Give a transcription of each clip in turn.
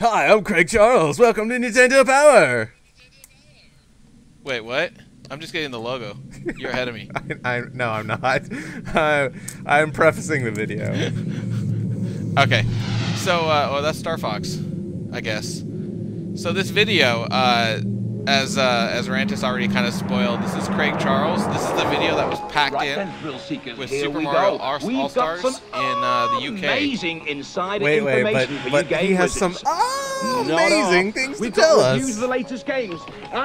Hi, I'm Craig Charles. Welcome to Nintendo Power. Wait, what? I'm just getting the logo. You're ahead of me. No, I'm not. I'm prefacing the video. Okay. So, well, that's Star Fox, I guess. So this video, as Rantis already kind of spoiled, this is Craig Charles. This is the video that was packed in with Super Mario All-Stars in the UK. Amazing inside Wait, but he has some amazing things to tell us. Use the latest games.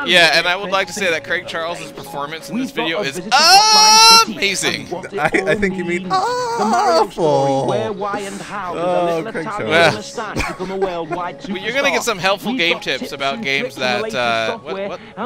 Yeah, and I would like to say that Craig Charles's performance in this video is amazing. I think you mean awful. Oh, Craig Charles. Well, you're gonna get some helpful game tips about games that what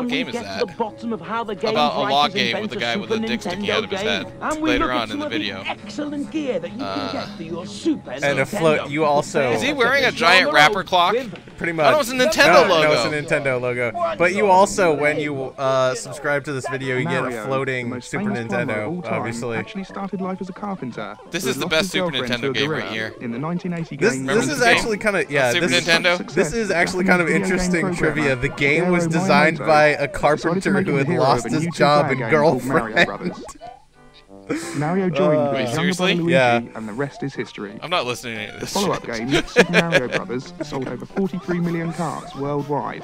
game is that? About a log game with a guy with a dick sticking out of his head later on in the video. Excellent gear that you can get for your Super And a float. You also. Is he wearing a giant rapper clock? Pretty much. Oh, no, it's a Nintendo logo. No, it's a Nintendo logo. But you also, when you subscribe to this video, you get a floating Super Nintendo, obviously. Actually started life as a carpenter. This is the best Super Nintendo game right here. In the 1980 game. This is actually kind of This is actually kind of interesting trivia. The game was designed by a carpenter who had lost his job and girlfriend. Mario joined with his younger brother Luigi, Yeah. and the rest is history. I'm not listening to any of The this follow-up shit. game, Super Mario Brothers, sold over 43 million carts worldwide.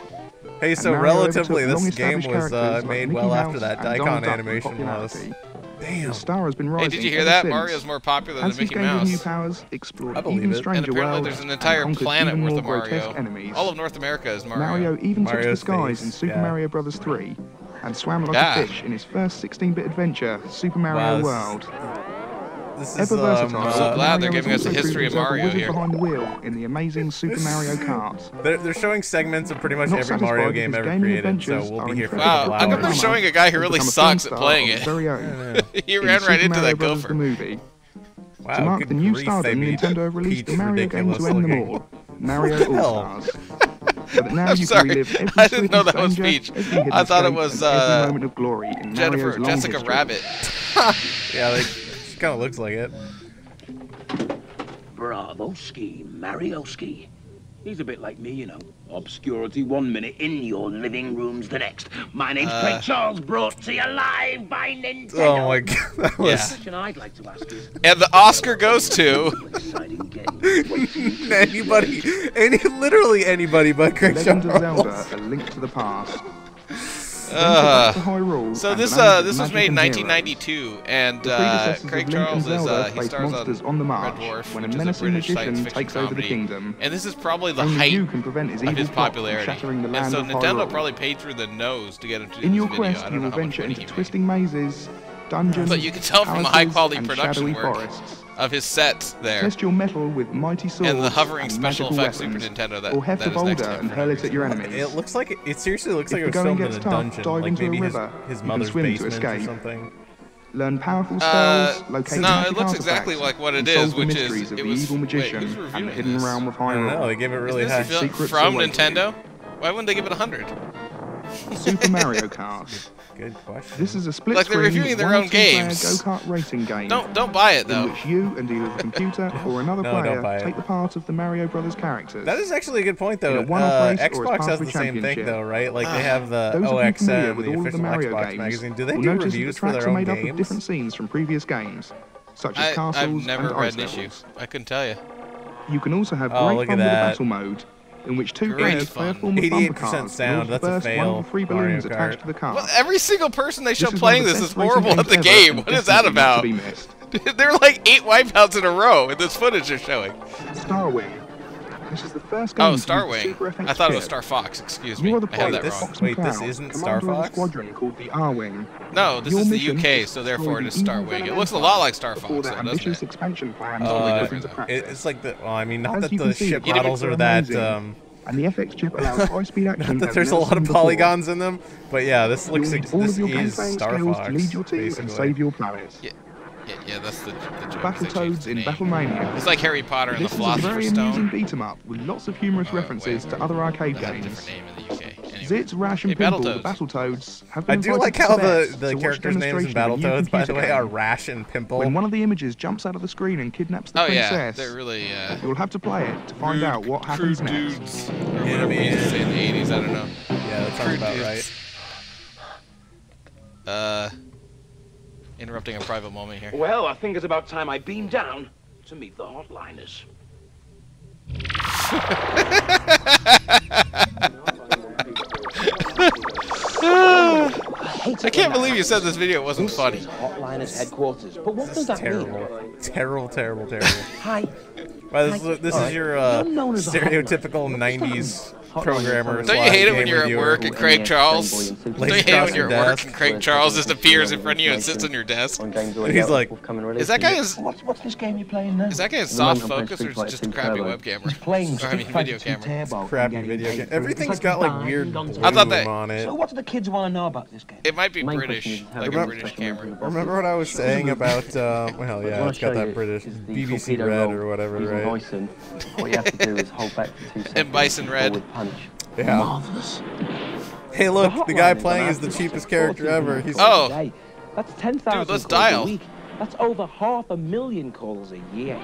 Hey, so And Mario relatively, overtook this game long-established was characters like made Mickey well after Mouse that and Donald Daikon Duck in animation was. popularity. Damn. The star has been Hey, rising did you hear ever that? since. Mario's more popular than As Mickey he's gained new Mouse. powers, explored I believe even it. stranger And apparently worlds, there's an and entire conquered planet even worth more of Mario. grotesque enemies. All of North America is Mario. Mario even took to the Mario's skies face, in Super yeah. Mario Bros. 3 and swam like Yeah. a fish in his first 16-bit adventure, Super Mario Wow, World. This is Ever versatile, I'm so glad they're Mario giving has us a also history proved of Mario himself a wizard here. behind the wheel in the amazing Super Mario Kart. They're showing segments of pretty much Not every Mario satisfied game with his ever gaming created, so adventures we'll be are here for a Wow, couple how come they're hours. showing a guy who really Become a sucks film at star playing of his it? very own. He In ran Super right into Mario that Bros. gopher. The movie. Wow, To mark good the new grief, they stardom, made Nintendo have released Peach a Mario game to ridiculous end them looking. all, Mario What the hell? All-Stars. So that now I'm you sorry, can relive every I didn't know that was danger, Peach. every hidden I thought it escape, was, and every moment of glory in Mario's long Jessica history. Rabbit. Yeah, she kind of looks like it. Bravo-ski, Mario-ski. He's a bit like me, you know. Obscurity 1 minute, in your living rooms the next. My name's Craig Charles, brought to you live by Nintendo. Oh my god, that was... Yeah. Question I'd like to ask is, And the Oscar goes to... exciting game. literally anybody but Craig Legend of Charles. Zelda, a link to the past. Back to Hyrule So and this the land of this was magic made in and 1992, and The predecessors Craig of Link Charles and is Zelda he face stars monsters on on the Red march Dwarf, when a which is a menacing British science magician fiction takes over the comedy, kingdom. and this is probably the Only height you can prevent his of evil his plot from popularity. shattering the And land so of Nintendo Hyrule. probably paid through the nose to get him to do In this your video. quest, I you don't know will how much venture money into he made. twisting mazes, dungeons, But you can tell from the palaces, high-quality and production shadowy work forests. of his sets there, Test your metal with mighty swords and the hovering and special magical effects Super weapons, Nintendo that, or heft that a is next boulder to him and for hurl no it at your enemies. It looks like it seriously looks If like it the was going filmed in gets a tough, dungeon, dive like into a maybe river. his You can mother's swim to basement or escape. something. Learn powerful spells, locate no, magic it looks exactly artifacts, like what it and is, solve the which is mysteries of it the was evil magician wait, who's and the reviewing hidden this? realm of I don't know, Hyrule. they gave it really Is high. this Secrets from await you. Nintendo? Why wouldn't they give it 100? Super Mario Kart. Good question. This is a split Like they're screen reviewing their one- own or two-player games. go-kart racing game. Don't buy it In though. which you and either the computer or another No, don't player buy it. take the part of the Mario Brothers characters. That is actually a good point, though. In a one-off race or as Xbox part has of the a same thing, championship. though, right? Like they have the Those of you familiar OXM, with the all of the official Mario Xbox games magazine. Do they will do notice that the reviews for tracks their are own made up of games? different scenes from previous games, such as castles I've never and read ice an issue. levels. I couldn't tell you. You can also have Oh, great look fun at with the that. battle mode, in which two Great players play a fun. form of bumper 88% cars in sound, order to that's a burst one fail, of the 3 Mario balloons Kart. attached to the car. Well, every single person they show This is playing one of this the is best racing horrible at games the ever game. and What is that definitely not to about? be missed. There are like 8 wipeouts in a row in this footage they're showing. Starwing. This is the first game Oh, to use the Starwing. Super FX I thought it was chip. Star Fox. Excuse me. You are the I have pilot, that this- wrong. Fox wait, this McCloud, isn't Star commander of a Fox? squadron called the R-Wing. No, this Your is the mission UK, is so to therefore it destroy is the evil Starwing. It villain looks a Empire lot like Star before Fox, their though, ambitious doesn't it? expansion plans are put into practice. It's like the. Well, I mean, not As that you the can see, ship the models graphics are are that. amazing. And the FX chip allows high-speed action. Not that as there's a never lot of seen before. polygons in them, but yeah, this You'll looks. need all This of your is campaign Star skills Fox, to lead your team and basically. save your planet. Yeah, that's the joke. Battletoads in Battlemania. It's like Harry Potter and the This is a very Philosopher's amusing Stone. beat 'em up with lots of humorous references to other arcade They had a games. different name in the UK. anymore. Zitz, Rash, and Hey, Pimple, the Battletoads. Battletoads, have been I do invited like to how Tibet the to watch characters' names in demonstration of a new Battletoads, by the computer way, game. are Rash and Pimple. When one of the images jumps out of the screen and kidnaps the Oh yeah, princess, they're really you'll have to play it to find out what happens crude next. dudes. Or whatever we used to say in the 80s, I don't know. Yeah, that sounds Crude about dudes. right. Interrupting a private moment here. Well, I think it's about time I beam down to meet the hotliners. I can't believe you said this video wasn't funny. Hotliners headquarters. But what does that Terrible. mean? Terrible, terrible, terrible. Hi. Well, this is your stereotypical 90s programmer. Don't you hate it when you're at work and Craig Charles? Don't you hate it when you're at work and Craig Charles just appears in front of you and sits on your desk? And he's like, Is that guy is What's this game you're playing now? that guy in soft focus or is it just a crappy web camera? Playing Or, I mean, video camera. crappy video game. Everything's got like weird bloom I thought that- on it. So what do the kids want to know about this game? It might be British, like a Remember- British camera. Remember what I was saying about, well, yeah, it's got that British BBC Red or whatever, right? What you have to do is hold back for 2 seconds. And Bison Red. Forward punch. Yeah. Marvelous. Hey, look, the guy playing is the cheapest character ever. He's Oh, That's 10,000 Dude, let's calls dial. a week. That's over 500,000 calls a year.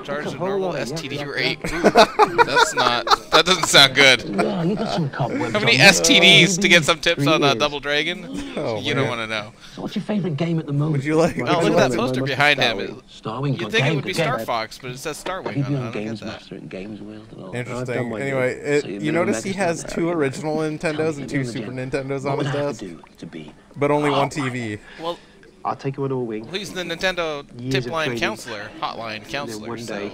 charge That's a a whole normal lot, yeah, STD yeah. rate. Ooh, that doesn't sound good. Yeah, you got some cobwebs. How many on you. STDs to get some tips 3 on years. Double Dragon? Oh, You don't want to know. So what's your favorite game at the moment? Would you like? Oh, would look you at that like- poster behind him. Starwing. You'd think it would be Star Fox, but it says Starwing Have you on been it. I on don't get Games that. Master and Games World and all? Interesting. my Anyway, So you've you been on notice he has Megastar? 2 original Nintendos and Tell 2 me Super again. Nintendos What on would his I have desk, to do to be? but only one TV. Well, I'll take you under a wing. he's the Nintendo Years tip of line training. counselor, hotline counselor, one so day-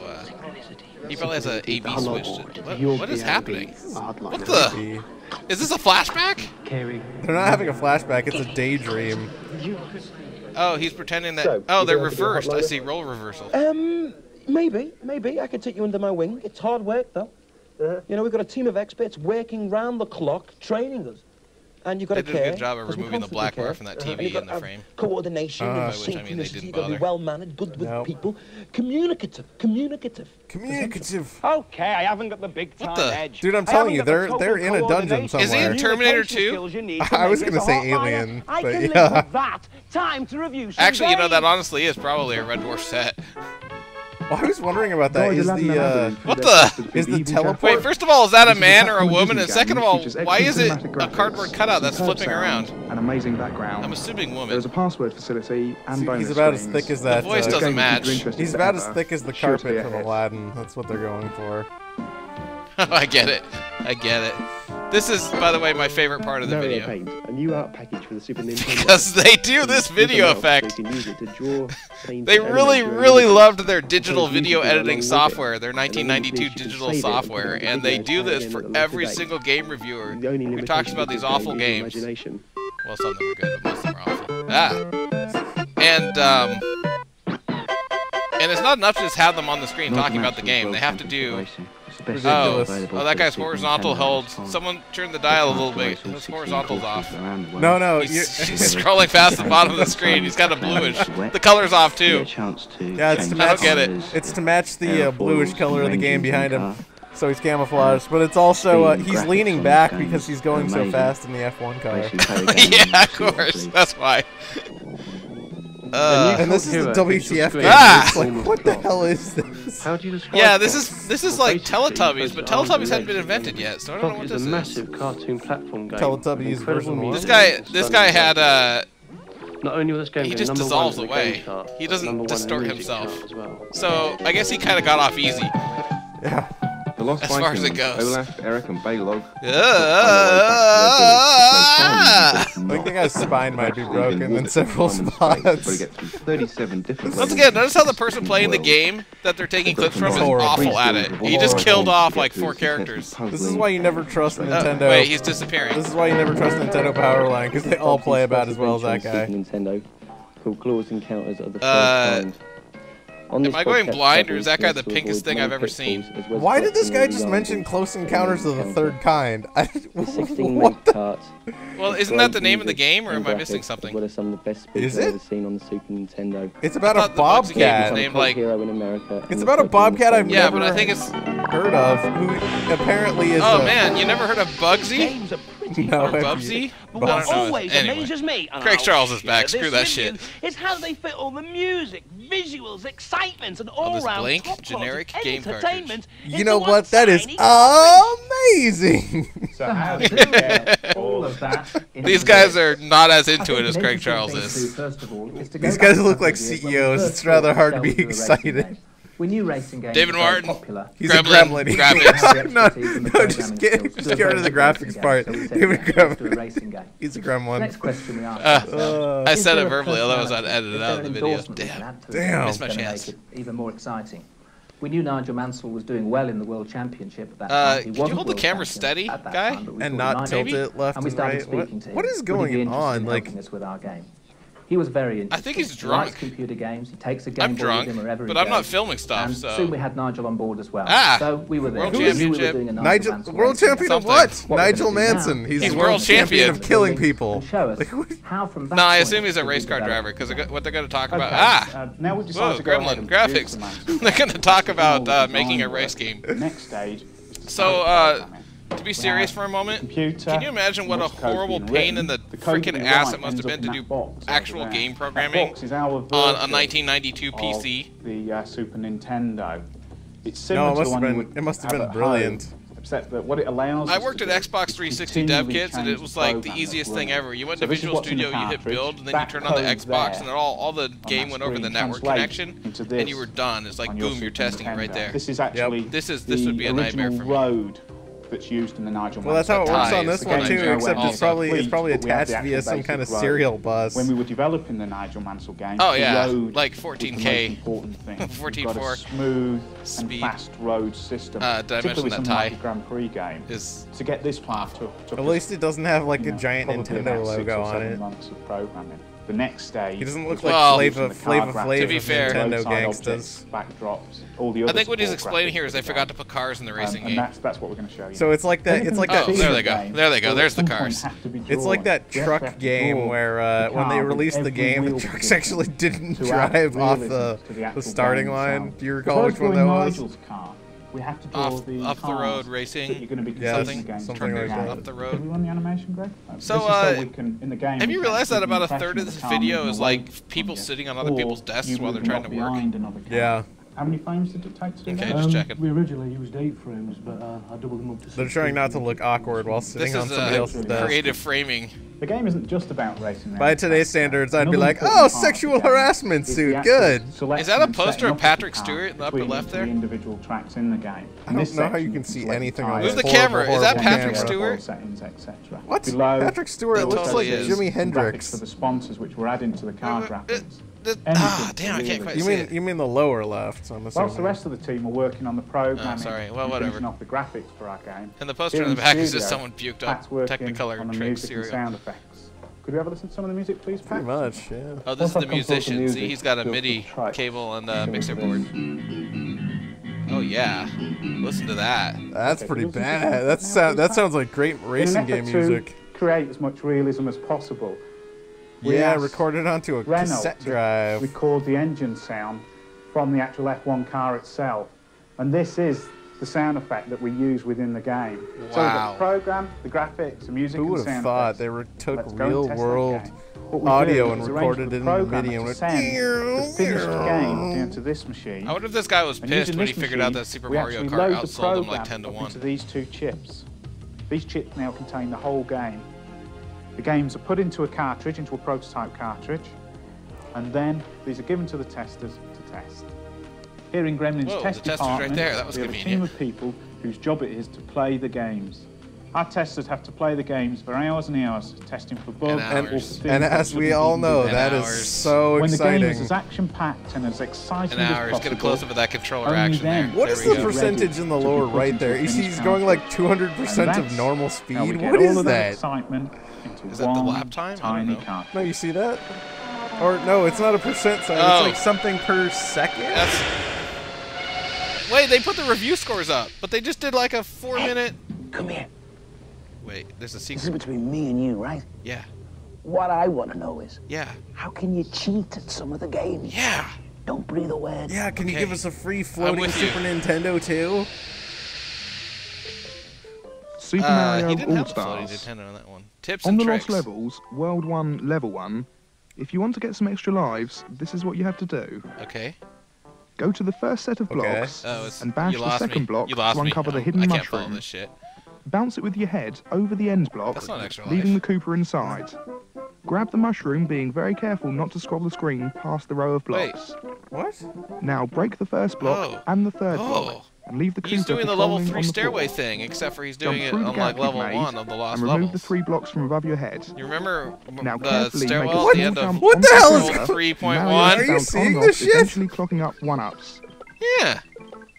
he probably has a AV switch. What is happening? What What the? Is this a flashback? Caring. They're not having a flashback, it's a daydream. Oh, he's pretending that. So, Oh, you they're gonna have to do a reversed. I hotline? see role reversal. Maybe. I could take you under my wing. It's hard work, though. You know, we've got a team of experts working round the clock, training us. And you've got They to did a care. good job of 'cause we removing the constantly black bar care. from that And TV you've got in to the have frame. Coordination and By which I mean they synchronicity. didn't You've got to be bother. well-mannered, good with Nope. people. Communicative. Communicative. Okay, I haven't got the big What time the- edge. Dude, I'm I telling haven't you, got the they're total in a dungeon coordination Is he in somewhere. and Terminator communication 2? skills you need to I was make gonna this a say hotline. Alien, I but can yeah. live with that. Time to review some Actually, you know, that games. honestly is probably a Red Dwarf set. Well, I was wondering about that. Is the What the? is the teleport? Wait, first of all, is that a man or a woman? And second of all, why is it a cardboard cutout that's flipping around? An amazing background. I'm assuming woman. There's a password facility and bonus He's about as screens. thick as The that. voice uh, doesn't match. He's about as thick as the Sure to be carpet from ahead. Aladdin. That's what they're going for. I get it. I get it. This is, by the way, my favorite part of the video. Paint, a new art package for the Super Nintendo. Because they do this video effect. So you can use it to draw, paint, They and really, animate your really images. loved their digital So video easy to do editing along with it. software, their And then 1992 you can digital save it and software, put it and in they the do video this again for at a later every date. single game reviewer The only who limitation talks about of these this awful game is your games. imagination. Well, some of them are good, but most of them are awful. And it's not enough to just have them on the screen talking about the game. They have to do. Oh, that guy's horizontal holds. Someone turn the dial a little bit. His horizontal's off. No, He's scrolling past the bottom of the screen. He's got a bluish. The color's off too. yeah, it's to I match. don't get it. It's to match the bluish color of the game behind him. So he's camouflaged, but it's also he's leaning back because he's going so fast in the F1 car. Yeah, of course. That's why. And this is the WTF game. Ah! It's like, what the hell is this? How do you describe Yeah, that? this is like Teletubbies, but Teletubbies hadn't been invented yet, so I don't know what It's this a is. massive cartoon platform game. Teletubbies Incredible version one. music, This guy had Not only was this game he getting just number dissolves one in the away. game chart, He doesn't number one in the distort music himself. chart as well. so I guess he kind of got off easy. Yeah. The Lost As far as Vikings, it goes. Olaf, Eric, and Baylog. I think the guy's spine might be broken in several But he spots. gets through 37 different Once again, notice how the person playing the game that they're taking clips from is awful at it. He just killed off like 4 characters. This is why you never trust Nintendo. Wait, he's disappearing. This is why you never trust Nintendo Powerline, because they all play about as well as that guy. Nintendo, called Claws Encounters of the First Kind. Am I going blind, or is that guy the pinkest thing I've ever seen? Why did this guy just mention Close Encounters of the Third Kind? The 16 What make the? carts. Well, isn't that the name of the game, or am I missing As something? well as some of the best speakers Is I've it? ever seen on the Super Nintendo. It's about I a thought the Bugsy game was bobcat. named Cult like. hero in America. It's about a bobcat I've Yeah, never but I think it's. heard of, who apparently is Oh a... man, you never heard of Bugsy? Games are pretty No, Bubsy? But what I don't know. always Anyway. amazes me, and Craig I'll Charles is share back. this Screw that with shit. you, is how they fit all the music, visuals, excitement, and this all-round blank, top-quality generic game entertainment. You into know one what? That is tiny amazing. So how do you get all of that? These guys are not as into it as Craig Charles is. These guys look like CEOs. It's rather hard to be excited. We knew racing games David were very Martin. popular. He's Gremlin, a gremlin. graphics. no, just get rid of the graphics part. David Gremlin. He's a gremlin. Next question we asked I said it verbally, otherwise I'd edit it out of the video. Damn. Miss my chance. Even more exciting. We knew Nigel Mansell was doing well in the World Championship at that time. He Could you wasn't hold the world camera champion steady, at that guy? time, but we And thought not he might tilt be. it left And we and started right. speaking to him. What is Would he be going interested on? in Like, helping us with our game? He was very interested. I think he's He likes drunk. computer games. He takes a game I'm board drunk, with him wherever but he I'm not goes. filming stuff, And so... soon we had Nigel on board as well. Ah! So we were there. World We knew we were Championship. doing a Nigel, Mansell world racing champion game. of what? Something. What we're Nigel gonna do now Manson. He's He's the world world champion champion. of killing people. And show us Like, what? how from that No, I point assume he's a we race car developed. driver, because what they're going to talk about... Okay, now we decide Whoa, to go ahead Gremlin, and graphics. produce the Mansell They're going to talk about All the making a design race work. game. The next stage. So, to be serious for a moment, Computer, can you imagine what a what's code horrible being pain in written. the code freaking being ass right it must have ends been up to in do that box over actual there. game That programming box is our on a version 1992 of PC? The Super Nintendo. It's No, similar it to must the have one been- you would it must have have been at brilliant. home, except that what it allows I us worked to at do Xbox is 360 dev continually kits, and it change was the like the program easiest that's thing running. ever. You went So to this is Visual what's in the Studio, you hit cartridge. build, and then you That turn on the code's Xbox, there and then all the on game that went over the screen, network translate connection, into and this you were done. It's like, on your boom, you're Super testing it right Nintendo. there. This is actually This would be the a nightmare original for me. road that's used in the Nigel Well, that's how it Mansell works ties. on this The one game's too, nowhere except near it's probably complete, but we have attached the via actual some basic kind of road. serial bus. When we were developing the Nigel Mansell game, Oh, the yeah, road like was the most 14K, important thing. We've 14.4 got a smooth speed. and fast road system. Did I particularly mention with that something tie like a Grand Prix game. is To get this part took At least it doesn't have like you a know, giant probably Nintendo about 6 logo or on 7 it. months of programming. The next stage. He doesn't look was like Well, Flava using the car Flav graphics, To be fair- Nintendo roadside gangsters. objects, backdrops, all the other I think what he's support explaining graphics here is they for the forgot to game. put cars in the racing And game. that's what we're going to show you. So it's like that. It's like that. Oh, there they go. There they go. There's the cars. It's like that truck game where when they released the game, the trucks actually didn't drive off the starting line. Do you recall which one that was? We have to draw Off the road cars racing, that you're going to be Yeah, something, contesting against something in the like game. that. Up the Can road. we run the animation, Greg? So, This is so we can, in the game, Have we you can realized that keep about a the third of this impression video car is moving away like people from you, sitting on other or people's desks you while they're moving trying to up work? behind another car? Yeah. How many frames did it take to do Okay, that? just checking. We originally used 8 frames, but I doubled them up to 16. They're trying not to look awkward while sitting This on is somebody else's desk. creative framing. The game isn't just about racing. By today's standards, I'd be like, "Oh, sexual harassment suit, good." Is that a poster of Patrick Stewart in the upper left there? The individual tracks in the game. I don't know how you can see anything on Who's this the horrible, camera? Is that horrible Patrick camera. Stewart? Settings, etc. What? Below, Patrick Stewart That looks totally like is. Jimi graphics Hendrix. for the sponsors, which we're adding to the car graphics. Damn, I can't quite You see mean it. you mean the lower left? So I'm Whilst the assuming. rest of the team are working on the programming, sorry. Well, and whatever. finishing off the graphics for our game. And the poster here in the back is studio, just someone puked Pat's up working Technicolor on the Trick music and cereal. sound effects. Could we have a listen to some of the music, please, Pat? Pretty much, yeah. Oh, this is Once the I've composed the musician. music, See, he's got a feel free MIDI to try it. cable and Here we mixer go. board. Oh yeah, listen to that. That's Okay, pretty listen to bad. that That's now, that please, sounds like great In racing an game effort to music. create as much realism as possible. we Yeah, asked recorded onto a Renault cassette to drive. record the engine sound from the actual F1 car itself. And this is the sound effect that we use within the game. So we've got Wow. the program, the graphics, the music Who and would have sound thought effects. they took Let's go and real test that world game. What we audio do and is arrange recorded for it the in the programmer MIDI and to went send the finished game into this machine. I wonder if this guy was And pissed using when he this figured out machine, that Super we Mario actually Kart load the outsold him like program 10 to up 1. into these two chips. These chips now contain the whole game. The games are put into a cartridge, into a prototype cartridge, and then these are given to the testers to test. Here in Gremlin's Whoa, test the tester's right department, there. That was we have a team convenient. of people whose job it is to play the games. Our testers have to play the games for hours and hours, testing for bugs And or hours. for things And that as we shouldn't all even know, be there. that is hours. so When the game is exciting. as action-packed and as exciting An as hour. possible, Get a close-up of that controller only action there. then What There is we the go. percentage in the Ready lower to be put right into there? a You see, finished he's going like 200% of that's normal how we speed. get What all is of that? excitement into Is that the one lap time? I don't tiny know. cartridge. No, you see that? Or no, it's not a percent sign. Oh. It's like something per second. That's... Wait, they put the review scores up, but they just did like a 4-minute... Come here. Wait, there's a This is secret. between me and you, right? Yeah, What I want to know is, yeah, how can you cheat at some of the games? yeah. Don't breathe a word. Yeah, can you Okay. give us a free floating with you. Super Nintendo too? Super Mario he didn't have the All-Stars. floating Nintendo on that one. Tips On and the tricks. Lost Levels, World 1, Level 1, if you want to get some extra lives, this is what you have to do. Okay. Go to the first set of blocks and bash the second block to uncover the hidden I can't follow mushroom. this shit. Bounce it with your head over the end block, That's not extra leaving life. the Koopa inside. Grab the mushroom, being very careful not to scroll the screen past the row of blocks. What? Now break the first block and the third block, and leave the Koopa He's doing the level patrolling 3 on the stairway floor. thing, except for he's Jump doing it through the on gap like you've level made 1 of the lost and remove levels. the 3 blocks from above your head. You remember Now the carefully stairwell make at the a end of jump What onto the hell is Koopa. 3.1? Mario Are you bounce seeing on this off, shit? eventually clocking up 1-ups. Yeah.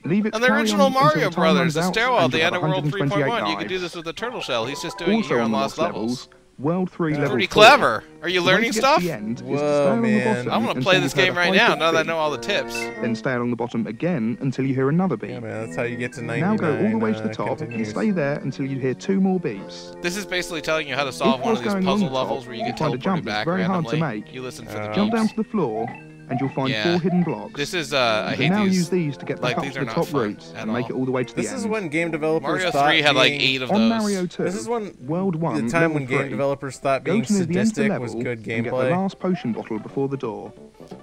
Leave it And the carry original on until Mario time Brothers, runs the out stairwell at and the you end have of World 128 3.1. You can do lives. this with the turtle shell. He's just doing it Also here on on the Lost Levels. World 3 level Pretty 4. clever. Are you The way learning to get to stuff? the end is to Whoa, stay along the man. bottom I'm gonna until play you've this heard game a right high now, pitch now that I beep. know all the tips. Then stay along the bottom again until you hear another beep. Yeah, man, that's how you get to 99. Now go all the way to the top and continues. stay there until you hear 2 more beeps. This is basically telling you how to solve If one of what's these going on puzzle the top, levels where you you get find a teleported jump that's back very hard to randomly. make. You listen for the Jump down beeps. to the floor and you'll find Yeah. 4 hidden blocks. This is, You I can hate now these. use these to get Like, back up these to are the not top fun route at and make all. it all the way to This the is end. when game developers Mario thought 3 had like being- 8 of On those. Mario 2, This is when World 1, the time level when game 3, developers thought go being to near the end of the sadistic level was good and get the gameplay. last potion bottle before the door.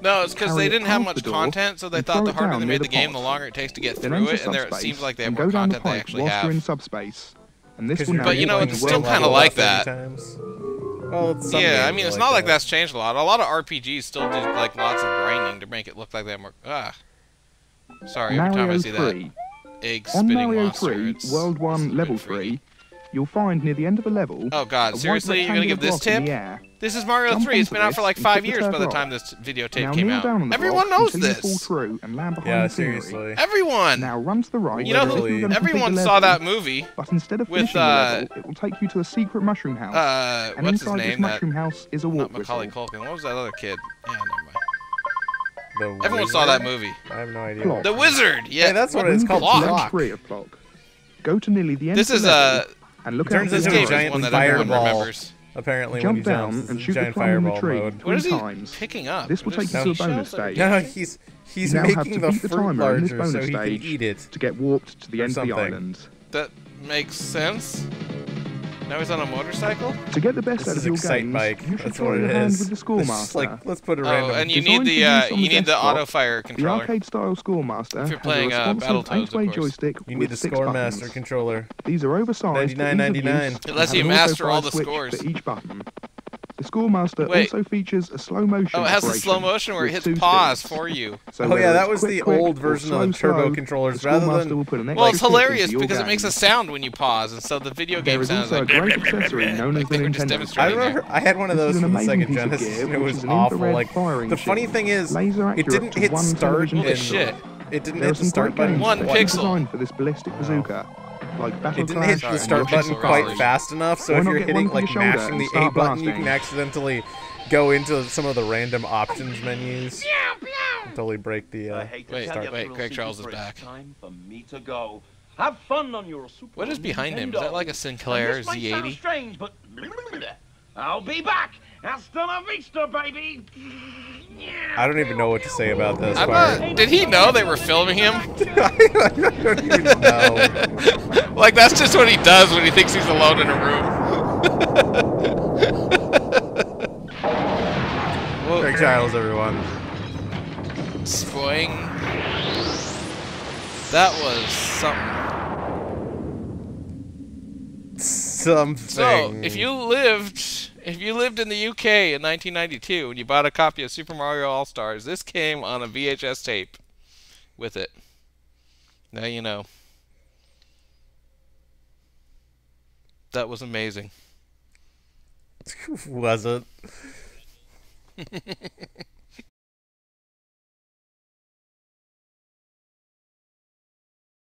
No, it's because Carry they it didn't have past much the door content, so they and thought throw the it harder down they near made the the game, pot. the longer it takes to get Then through enter it, and there it subspace seems like they have and more go down the content they pipe actually whilst you're in have. subspace. And this 'Cause will you're now But you know, lead it's to still World kinda 4. like 30 that. times. Well, it's some Yeah, I games mean, are it's like not like that. that's changed a lot. A lot of RPGs still do like lots of grinding to make it look like they have more. Sorry, every time I Mario see 3. that egg On spitting Mario monster, 3, it's World 1, it's Level freaky. 3, you'll find near the end of a level. Oh god, a seriously? white You're gonna give rectangular this block in tip? the air. This is Mario Jump 3. It's onto been out this for like and 5 hit the years by the turtle. time this videotape Now came kneel out. down on the Everyone block knows until you fall this. through and land behind Yeah, the scenery. seriously. Everyone. Now run to the right. You know as if who? you're gonna complete Everyone the saw level, that movie. But instead of with, finishing the level, it will take you to a secret mushroom house. And What's his inside this name? That mushroom house is a not walk Macaulay whistle. Culkin. What was that other kid? Yeah, never mind. The Everyone saw that movie. I have no idea. Clock. The Wizard. Yeah, Hey, that's what When it's you called. get to level Clock. 3 of Clock, go to nearly the end This of is the level and look out turns for into the a game is arrow. giant one that everyone fireball. remembers. Apparently, when Jump he down jumps, and it's shoot a the giant plum in the fireball tree mode. What 3 is he times. picking up? This will What take is you to a he bonus shells every stage. No, day? he's You now have making to the beat the fruit timer in this larger bonus so he can stage eat it. to get warped to the Or end of the something. island. That makes sense. Now he's on a motorcycle? To get the best This out is of your Excite games, Bike. you should That's try what your it hand is. with the This is Scoremaster. like, let's put a Oh, random. and you Designed need for use on the desktop, auto fire The controller. arcade-style Scoremaster If you're has playing, a responsive Battletoads, of 8-way course. joystick You with need the 6 Scoremaster buttons. controller. These are oversized for ease of $99.99. use It lets and you have an master all auto-fire the switch scores. for each button. The Scoremaster Wait. also features a slow motion Oh, it has a operation slow motion where it with hits 2 pause sticks. for you. So Oh whether yeah, that it's was quick, the quick, old or version of the slow, turbo slow, controllers. the Rather Scoremaster than will put an Well, extra it's kick hilarious into your because it game. makes a sound when you pause, and so the video There game is sounds also like. a great accessory known as like the they were just Nintendo demonstrating I remember there. I had one of This those is for an the amazing Sega piece of Genesis, gear, and it which was is an awful. infrared Like firing the funny machine. thing is, Laser it accurate didn't to hit 1 start. television Holy And pixel. shit. it didn't There hit are the some start great button. games One that have been pixel. designed for this ballistic bazooka, like Battle It didn't hit Clash the and start Yoshi's button pixel quite resolution. fast enough, so Why if not you're get hitting one for like your shoulder mashing and the A start button, you blasting? can accidentally go into some of the random options menus. And totally break the I hate to Wait, tell you, wait, little Craig Charles is secret, back. it's time for me to go. Have fun on your Super What is behind him? Is that Nintendo. like a Sinclair And this might sound Z80? strange, but I'll be back. Hasta la vista, baby. I don't even know what to say about this I'm part. not, did he know they were filming him? I don't even know. Like, that's just what he does when he thinks he's alone in a room. Whoa. Craig Charles, everyone. Spoing. That was something. Something. So, if you lived in the UK in 1992 and you bought a copy of Super Mario All-Stars, this came on a VHS tape with it. Now you know. That was amazing. Was it?